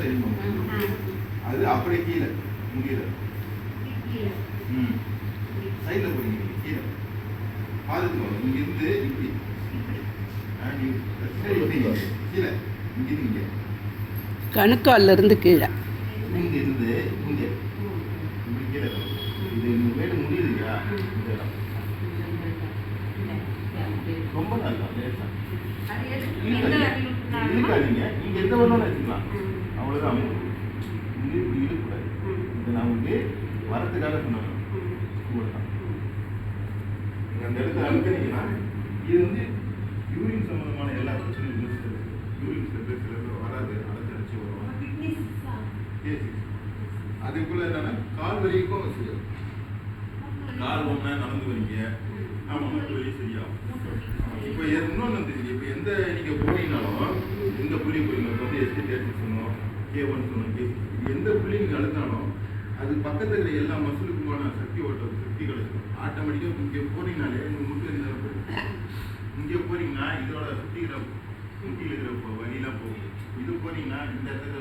தெரியுமா? அது அப்படியே கீழே முடியல. சைடில் போறீங்க கீழே பார்த்துக்கோங்க. இங்கிருந்து இப்படி கீழே இங்கிருந்து கணுக்கால்ல இருந்து கீழே இங்கிருந்து இங்கே இப்படி கீழே இது மேடு முடியுது இல்லையா? இந்த இடம் ரொம்ப நல்லா லேசா இழுக்காதீங்க. நீங்க எந்த வரணும்னு வச்சுக்கலாம். அவ்வளோதான். இங்கே இப்படி இழுக்கூடாது. இதை நான் வந்து வரத்துக்காக சொன்னேன். இவ்வளோதான். நீங்கள் அந்த இடத்துல அழுக்கிறீங்கன்னா இது வந்து யூரின் சம்மந்தமான எல்லா பிரச்சனையும் யூரின் சில பேர் வராது, அடைச்சு வரும். அதுக்குள்ள என்னன்னா கால் வலிக்கும் செய்யும். கால் ஒன்றா நடந்து வரீங்க, ஆமாம் மட்டும் வலி சரியாகும். இப்போ இன்னொன்று தெரியுது. இப்போ எந்த நீங்கள் போனீங்கனாலும் எந்த புள்ளி போறீங்க வந்து எஸ்டிடேட் சொன்னோம், K1 சொன்னோம், K6 எந்த புள்ளி நீங்கள் அழுத்தாலும் அது பக்கத்தில் இருக்கிற எல்லா மசிலுக்குமான சக்தி ஓட்டம் சக்தி கிடைக்கும். ஆட்டோமேட்டிக்காக இங்கே போனீங்கனாலே உங்களுக்கு முட்டு இருந்தாலும் போயிடும். இங்கே போறீங்கன்னா இதோட சுற்றிக்கிற முட்டியில் இருக்கிற வழியெல்லாம் போகும். இது போனீங்கன்னா இந்த இடத்துல